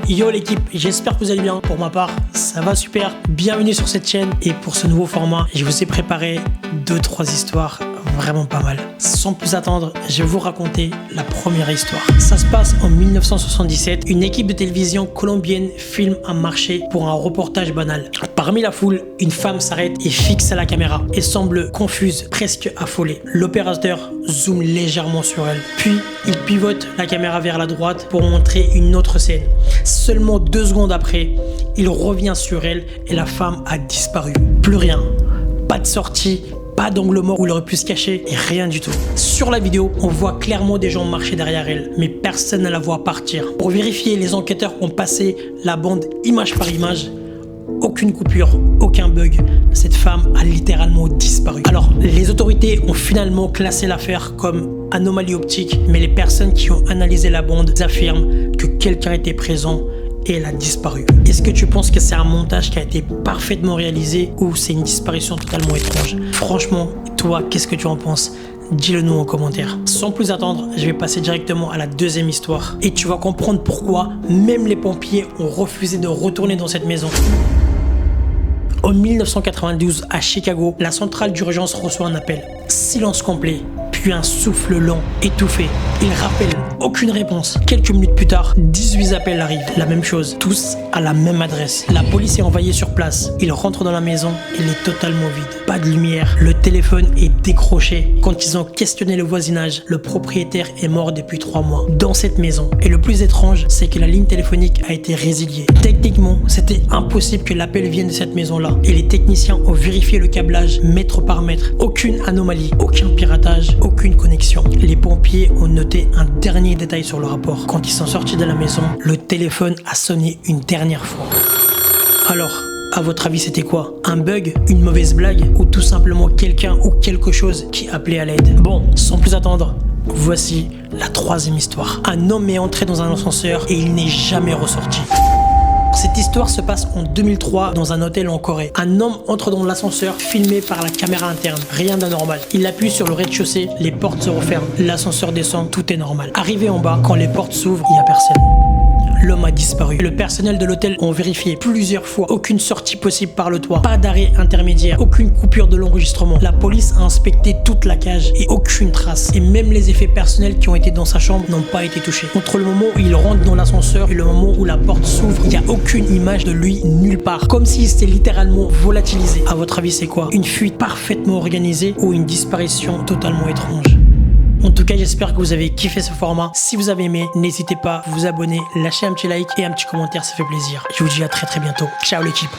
Yo l'équipe, j'espère que vous allez bien. Pour ma part, ça va super. Bienvenue sur cette chaîne et pour ce nouveau format, je vous ai préparé 2-3 histoires vraiment pas mal. Sans plus attendre, je vais vous raconter la première histoire. Ça se passe en 1977. Une équipe de télévision colombienne filme un marché pour un reportage banal. Parmi la foule, une femme s'arrête et fixe la caméra. Elle semble confuse, presque affolée. L'opérateur zoome légèrement sur elle. Puis, il pivote la caméra vers la droite pour montrer une autre scène. Seulement 2 secondes après, il revient sur elle et la femme a disparu. Plus rien. Pas de sortie. Pas d'angle mort où il aurait pu se cacher et rien du tout. Sur la vidéo, on voit clairement des gens marcher derrière elle, mais personne ne la voit partir. Pour vérifier, les enquêteurs ont passé la bande image par image. Aucune coupure, aucun bug. Cette femme a littéralement disparu. Alors, les autorités ont finalement classé l'affaire comme anomalie optique, mais les personnes qui ont analysé la bande affirment que quelqu'un était présent et elle a disparu. Est-ce que tu penses que c'est un montage qui a été parfaitement réalisé ou c'est une disparition totalement étrange? Franchement, toi, qu'est-ce que tu en penses? Dis-le nous en commentaire. Sans plus attendre, je vais passer directement à la deuxième histoire. Et tu vas comprendre pourquoi même les pompiers ont refusé de retourner dans cette maison. En 1992, à Chicago, la centrale d'urgence reçoit un appel. Silence complet, puis un souffle lent, étouffé. Il rappelle aucune réponse. Quelques minutes plus tard, 18 appels arrivent. La même chose, tous à la même adresse. La police est envoyée sur place. Ils rentrent dans la maison, elle est totalement vide. Pas de lumière, le téléphone est décroché. Quand ils ont questionné le voisinage, le propriétaire est mort depuis 3 mois dans cette maison. Et le plus étrange, c'est que la ligne téléphonique a été résiliée. Techniquement, c'était impossible que l'appel vienne de cette maison-là. Et les techniciens ont vérifié le câblage mètre par mètre. Aucune anomalie, aucun piratage, aucune connexion. Les pompiers ont noté un dernier détail sur le rapport. Quand ils sont sortis de la maison, le téléphone a sonné une dernière fois. Alors, à votre avis, c'était quoi? Un bug? Une mauvaise blague? Ou tout simplement quelqu'un ou quelque chose qui appelait à l'aide? Bon, sans plus attendre, voici la troisième histoire. Un homme est entré dans un ascenseur et il n'est jamais ressorti. Cette histoire se passe en 2003 dans un hôtel en Corée. Un homme entre dans l'ascenseur filmé par la caméra interne. Rien d'anormal. Il appuie sur le rez-de-chaussée, les portes se referment. L'ascenseur descend, tout est normal. Arrivé en bas, quand les portes s'ouvrent, il n'y a personne. L'homme a disparu. Le personnel de l'hôtel ont vérifié plusieurs fois. Aucune sortie possible par le toit. Pas d'arrêt intermédiaire. Aucune coupure de l'enregistrement. La police a inspecté toute la cage et aucune trace. Et même les effets personnels qui ont été dans sa chambre n'ont pas été touchés. Entre le moment où il rentre dans l'ascenseur et le moment où la porte s'ouvre, il n'y a aucune image de lui nulle part. Comme s'il s'était littéralement volatilisé. À votre avis, c'est quoi? Une fuite parfaitement organisée ou une disparition totalement étrange? En tout cas, j'espère que vous avez kiffé ce format. Si vous avez aimé, n'hésitez pas à vous abonner, lâcher un petit like et un petit commentaire, ça fait plaisir. Je vous dis à très bientôt. Ciao l'équipe.